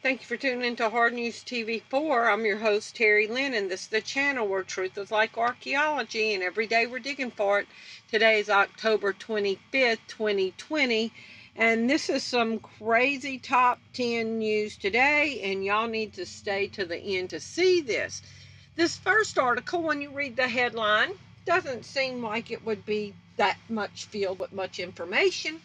Thank you for tuning into HardNews TV4. I'm your host, Terri Lynn, and this is the channel where truth is like archaeology, and every day we're digging for it. Today is October 25th, 2020, and this is some crazy top 10 news today, and y'all need to stay to the end to see this. This first article, when you read the headline, doesn't seem like it would be that much filled with much information.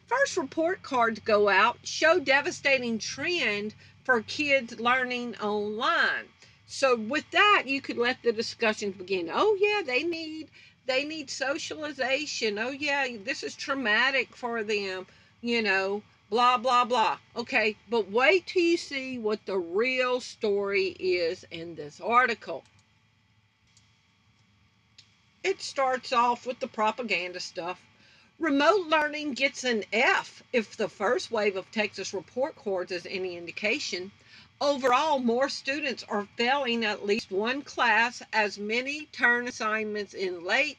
First report cards go out, show devastating trend for kids learning online. So with that, you could let the discussions begin. Oh yeah, they need socialization. Oh yeah, this is traumatic for them, blah, blah, blah. Okay, but wait till you see what the real story is in this article. It starts off with the propaganda stuff. Remote learning gets an F if the first wave of Texas report cards is any indication. Overall, more students are failing at least one class, as many turn assignments in late,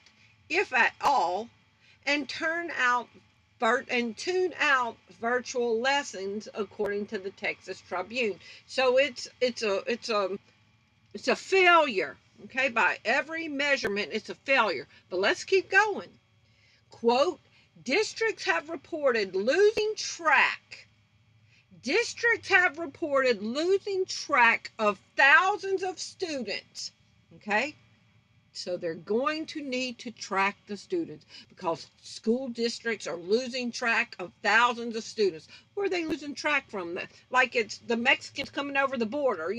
if at all, and tune out virtual lessons, according to the Texas Tribune. So it's a failure. Okay, by every measurement, it's a failure. But let's keep going. Quote, districts have reported losing track of thousands of students. Okay, so they're going to need to track the students because school districts are losing track of thousands of students. Where are they losing track from? Like it's the Mexicans coming over the border,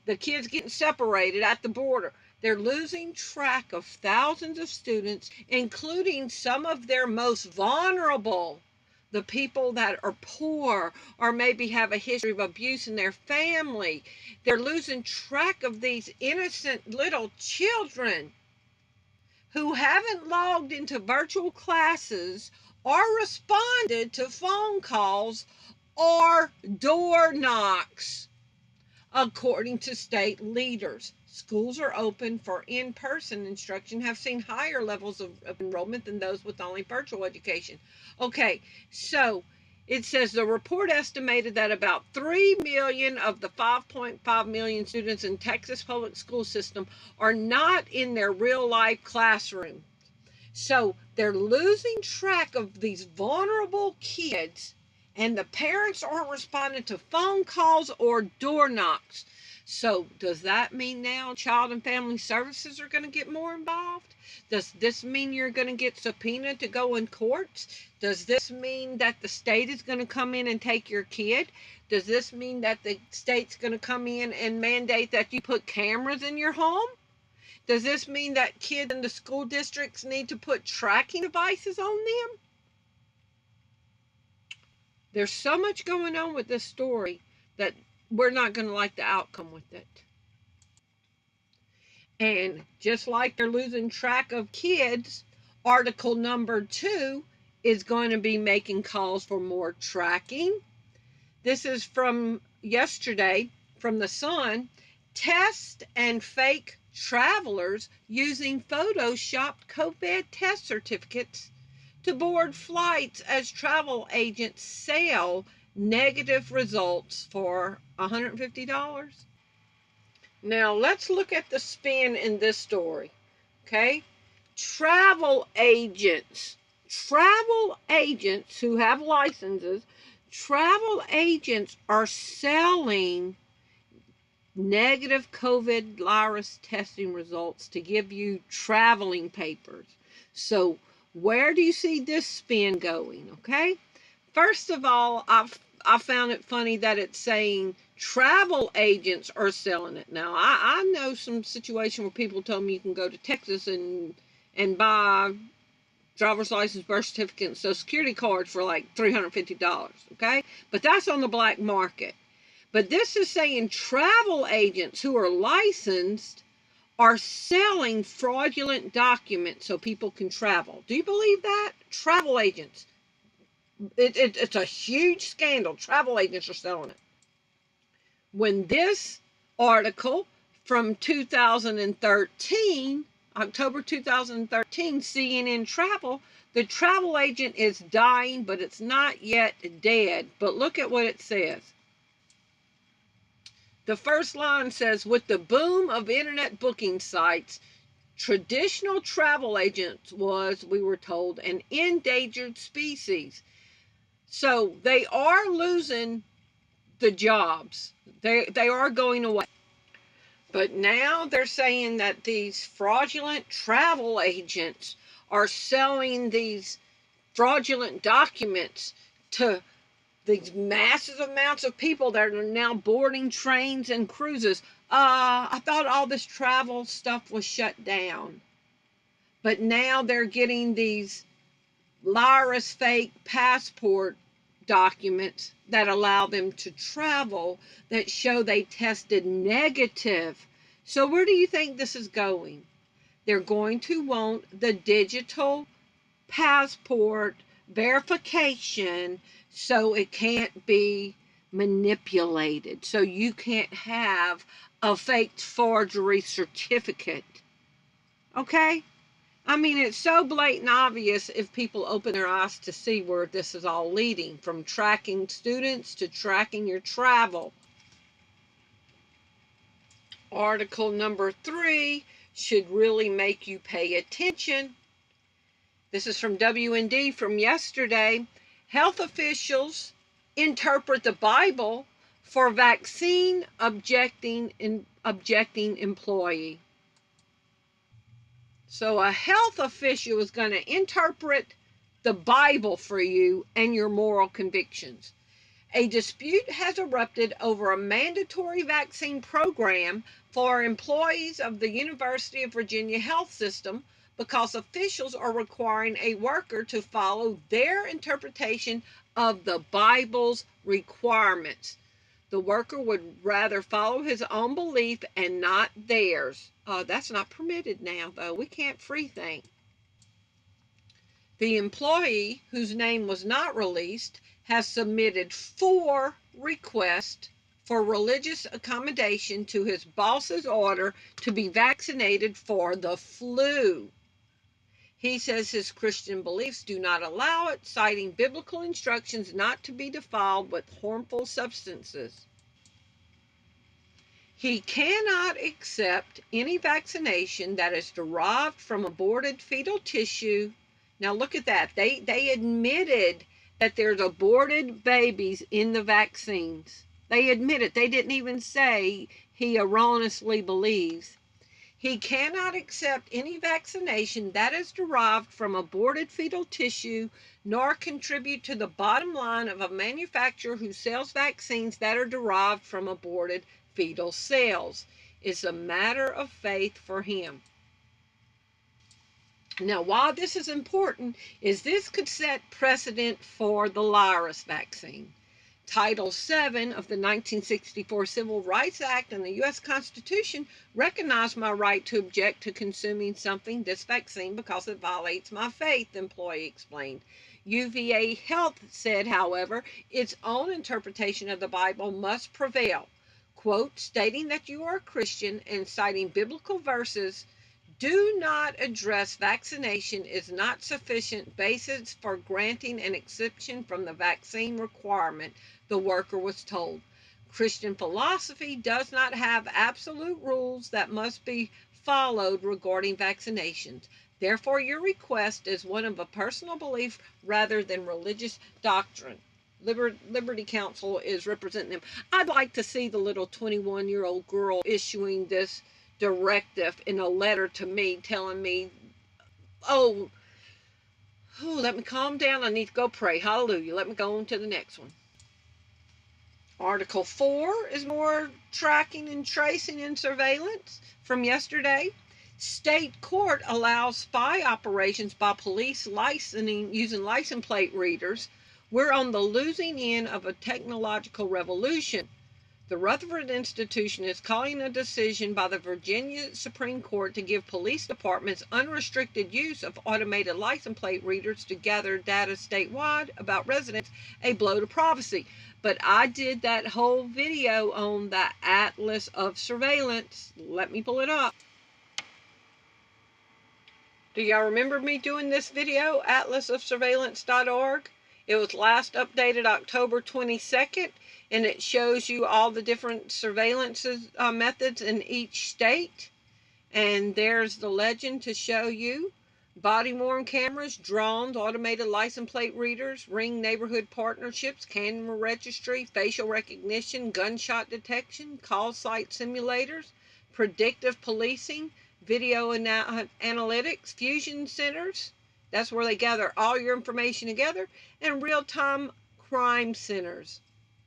the kids getting separated at the border. They're losing track of thousands of students, including some of their most vulnerable, the people that are poor or maybe have a history of abuse in their family. They're losing track of these innocent little children who haven't logged into virtual classes or responded to phone calls or door knocks, according to state leaders. Schools are open for in-person instruction, have seen higher levels of enrollment than those with only virtual education. Okay, so it says the report estimated that about 3 million of the 5.5 million students in Texas public school system are not in their real-life classroom. So they're losing track of these vulnerable kids, and the parents aren't responding to phone calls or door knocks. So does that mean now Child and Family Services are going to get more involved? Does this mean you're going to get subpoenaed to go in courts? Does this mean that the state is going to come in and take your kid? Does this mean that the state's going to come in and mandate that you put cameras in your home? Does this mean that kids in the school districts need to put tracking devices on them? There's so much going on with this story that we're not going to like the outcome with it. And just like they're losing track of kids, article number 2 is going to be making calls for more tracking. This is from yesterday from the Sun. Test and fake travelers using photoshopped COVID test certificates to board flights as travel agents sell negative results for $150. Now let's look at the spin in this story. Okay, travel agents who have licenses, travel agents are selling negative COVID virus testing results to give you traveling papers. So where do you see this spin going? Okay, first of all, I found it funny that it's saying travel agents are selling it. Now, I know some situation where people told me you can go to Texas and buy driver's license, birth certificate, and Social Security cards for like $350, okay? But that's on the black market. But this is saying travel agents who are licensed are selling fraudulent documents so people can travel. Do you believe that? Travel agents. It's a huge scandal. Travel agents are selling it. When this article from 2013, October 2013, CNN Travel, the travel agent is dying, but it's not yet dead. But look at what it says. The first line says, with the boom of internet booking sites, traditional travel agents was, we were told, an endangered species. So they are losing the jobs. They are going away. But now they're saying that these fraudulent travel agents are selling these fraudulent documents to these massive amounts of people that are now boarding trains and cruises. I thought all this travel stuff was shut down. But now they're getting these Lyra's fake passport documents that allow them to travel that show they tested negative. So where do you think this is going? They're going to want the digital passport verification so it can't be manipulated. So you can't have a fake forgery certificate. Okay? I mean, it's so blatant obvious if people open their eyes to see where this is all leading, from tracking students to tracking your travel. Article number 3 should really make you pay attention. This is from WND from yesterday. Health officials interpret the Bible for vaccine objecting employee. So a health official is going to interpret the Bible for you and your moral convictions. A dispute has erupted over a mandatory vaccine program for employees of the University of Virginia Health System because officials are requiring a worker to follow their interpretation of the Bible's requirements. The worker would rather follow his own belief and not theirs. That's not permitted now, though. We can't free think. The employee, whose name was not released, has submitted 4 requests for religious accommodation to his boss's order to be vaccinated for the flu. He says his Christian beliefs do not allow it, citing biblical instructions not to be defiled with harmful substances. He cannot accept any vaccination that is derived from aborted fetal tissue. Now look at that. They admitted that there's aborted babies in the vaccines. They admit it. They didn't even say he erroneously believes. He cannot accept any vaccination that is derived from aborted fetal tissue, nor contribute to the bottom line of a manufacturer who sells vaccines that are derived from aborted fetal cells. It's a matter of faith for him. Now, why this is important is this could set precedent for the Lyra's vaccine. Title VII of the 1964 Civil Rights Act and the U.S. Constitution recognize my right to object to consuming something, this vaccine, because it violates my faith, the employee explained. UVA Health said, however, its own interpretation of the Bible must prevail. Quote, stating that you are a Christian and citing biblical verses do not address vaccination is not sufficient basis for granting an exception from the vaccine requirement, the worker was told. Christian philosophy does not have absolute rules that must be followed regarding vaccinations. Therefore, your request is one of a personal belief rather than religious doctrine. Liberty Counsel is representing them. I'd like to see the little 21-year-old girl issuing this directive in a letter to me telling me, oh, let me calm down. I need to go pray. Hallelujah. Let me go on to the next one. Article 4 is more tracking and tracing and surveillance from yesterday. State court allows spy operations by police using license plate readers. We're on the losing end of a technological revolution. The Rutherford Institution is calling a decision by the Virginia Supreme Court to give police departments unrestricted use of automated license plate readers to gather data statewide about residents a blow to privacy. But I did that whole video on the Atlas of Surveillance. Let me pull it up. Do y'all remember me doing this video, atlasofsurveillance.org? It was last updated October 22nd. and it shows you all the different surveillance methods in each state. And there's the legend to show you. Body-worn cameras, drones, automated license plate readers, Ring neighborhood partnerships, camera registry, facial recognition, gunshot detection, call site simulators, predictive policing, video analytics, fusion centers. That's where they gather all your information together, and real-time crime centers.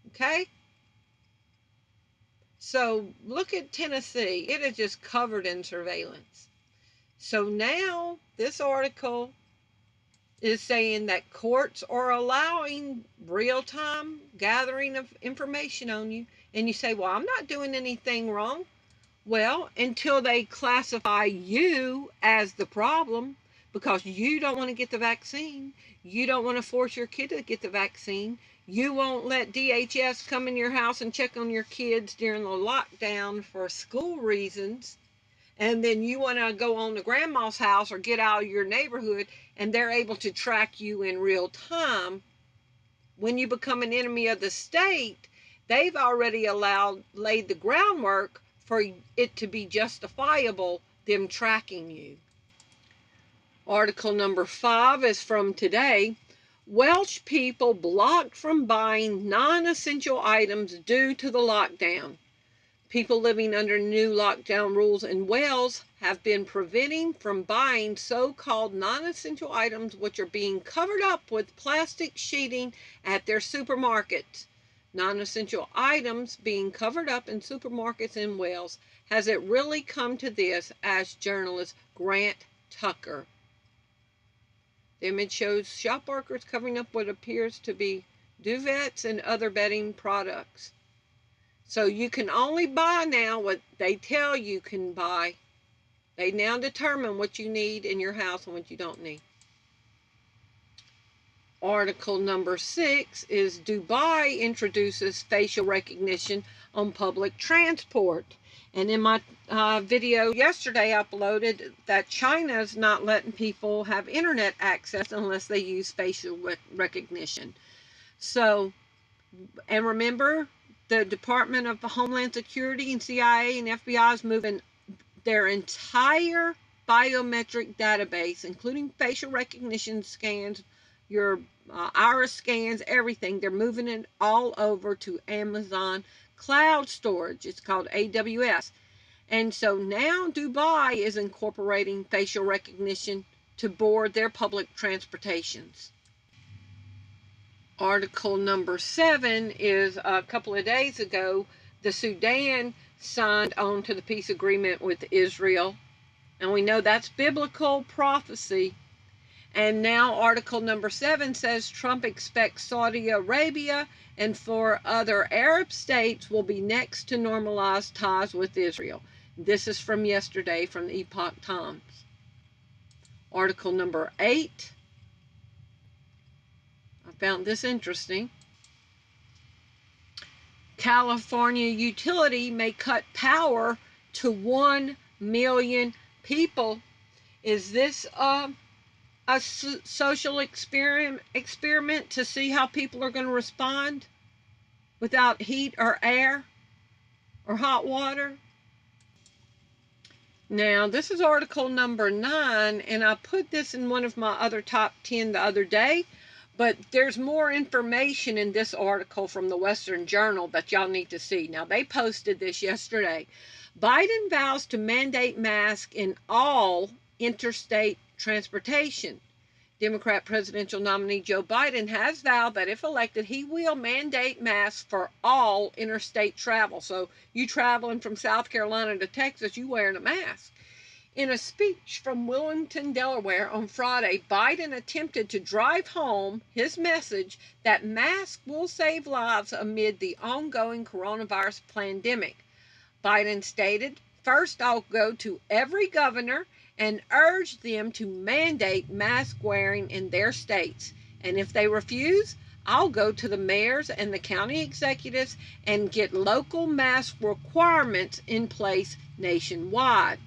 Okay? So look at Tennessee. It is just covered in surveillance. So now this article is saying that courts are allowing real-time gathering of information on you. And you say, well, I'm not doing anything wrong. Well, until they classify you as the problem because you don't want to get the vaccine. You don't want to force your kid to get the vaccine. You won't let DHS come in your house and check on your kids during the lockdown for school reasons. And then you want to go on to grandma's house or get out of your neighborhood, and they're able to track you in real time. When you become an enemy of the state, they've already laid the groundwork for it to be justifiable, them tracking you. Article number 5 is from today. Welsh people blocked from buying non-essential items due to the lockdown. People living under new lockdown rules in Wales have been preventing from buying so-called non-essential items which are being covered up with plastic sheeting at their supermarkets. Non-essential items being covered up in supermarkets in Wales. Has it really come to this? Asked journalist Grant Tucker. The image shows shop workers covering up what appears to be duvets and other bedding products. So you can only buy now what they tell you can buy. They now determine what you need in your house and what you don't need. Article number 6 is Dubai introduces facial recognition on public transport. And in my video yesterday I uploaded that China's not letting people have internet access unless they use facial recognition. So, and remember, the Department of Homeland Security and CIA and FBI is moving their entire biometric database, including facial recognition scans, your iris scans, everything. They're moving it all over to Amazon cloud storage. It's called AWS. And so now Dubai is incorporating facial recognition to board their public transportations. Article number 7 is a couple of days ago, the Sudan signed on to the peace agreement with Israel. And we know that's biblical prophecy. And now Article number 7 says Trump expects Saudi Arabia and 4 other Arab states will be next to normalize ties with Israel. This is from yesterday from the Epoch Times. Article number 8. I found this interesting. California utility may cut power to 1 million people. Is this a social experiment to see how people are going to respond without heat or air or hot water? Now, this is article number 9, and I put this in one of my other top 10 the other day, but there's more information in this article from the Western Journal that y'all need to see. Now, they posted this yesterday. Biden vows to mandate masks in all interstate transportation. Democrat presidential nominee Joe Biden has vowed that if elected, he will mandate masks for all interstate travel. So you traveling from South Carolina to Texas, you wearing a mask. In a speech from Wilmington, Delaware on Friday, Biden attempted to drive home his message that masks will save lives amid the ongoing coronavirus pandemic. Biden stated, "First, I'll go to every governor and urge them to mandate mask wearing in their states. And if they refuse, I'll go to the mayors and the county executives and get local mask requirements in place nationwide.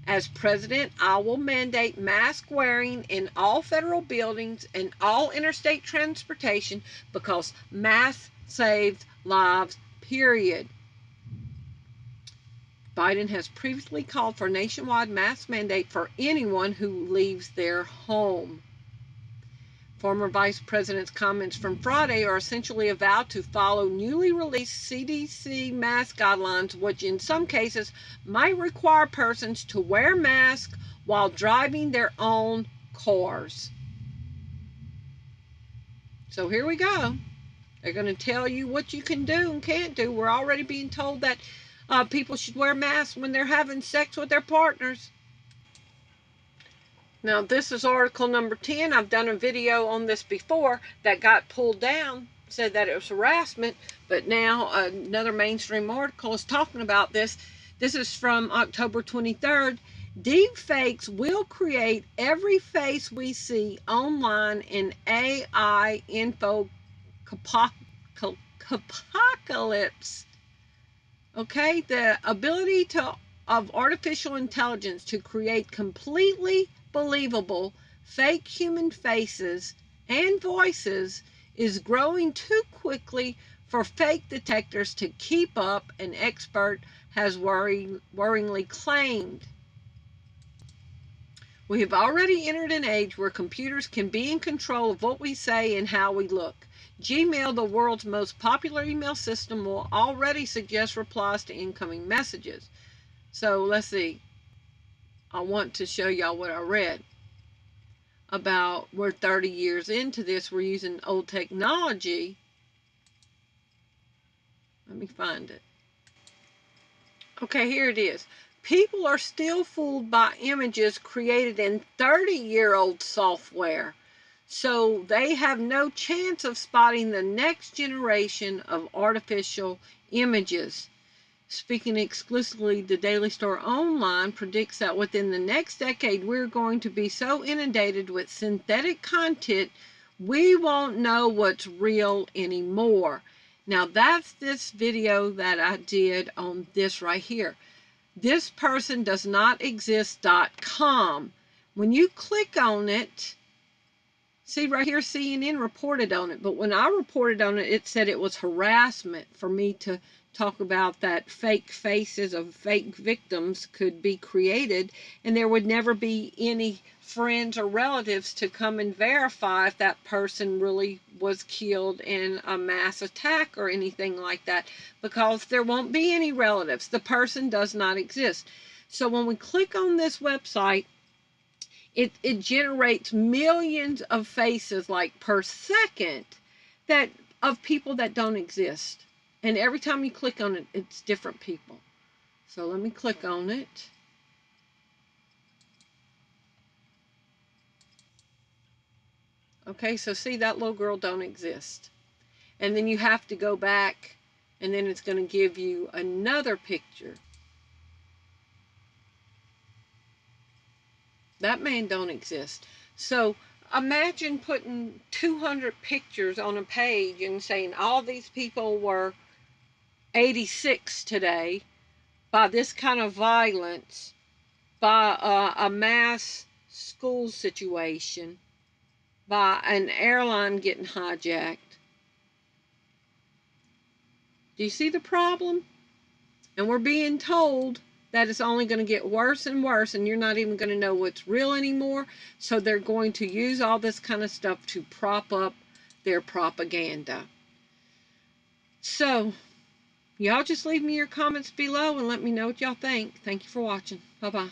As president, I will mandate mask wearing in all federal buildings and all interstate transportation because masks save lives, period. Biden has previously called for a nationwide mask mandate for anyone who leaves their home. Former Vice President's comments from Friday are essentially a vow to follow newly released CDC mask guidelines, which in some cases might require persons to wear masks while driving their own cars. So here we go. They're going to tell you what you can do and can't do. We're already being told that people should wear masks when they're having sex with their partners. Now, this is article number 10. I've done a video on this before that got pulled down, said that it was harassment, but now another mainstream article is talking about this. This is from October 23rd. Deepfakes will create every face we see online in AI Infocalypse. Okay, the ability of artificial intelligence to create completely believable fake human faces and voices is growing too quickly for fake detectors to keep up, an expert has worryingly claimed. We have already entered an age where computers can be in control of what we say and how we look. Gmail, the world's most popular email system, will already suggest replies to incoming messages. So let's see. I want to show y'all what I read about. We're 30 years into this. We're using old technology. Let me find it. Okay, here it is. People are still fooled by images created in 30-year-old software. So they have no chance of spotting the next generation of artificial images. Speaking exclusively, the Daily Star Online predicts that within the next decade, we're going to be so inundated with synthetic content, we won't know what's real anymore. Now, that's this video that I did on this right here. This person does not exist.com. When you click on it, see right here, CNN reported on it. But when I reported on it, it said it was harassment for me to talk about that fake faces of fake victims could be created, and there would never be any friends or relatives to come and verify if that person really was killed in a mass attack or anything like that, because there won't be any relatives. The person does not exist. So when we click on this website, it generates millions of faces like per second that of people that don't exist. And every time you click on it, it's different people. So let me click on it. Okay, so see, that little girl don't exist. And then you have to go back, and then it's going to give you another picture. That man don't exist. So imagine putting 200 pictures on a page and saying all these people were 86 today by this kind of violence, by a mass school situation, by an airline getting hijacked. Do you see the problem? And we're being told that it's only going to get worse and worse, and you're not even going to know what's real anymore. So they're going to use all this kind of stuff to prop up their propaganda. So y'all just leave me your comments below and let me know what y'all think. Thank you for watching. Bye-bye.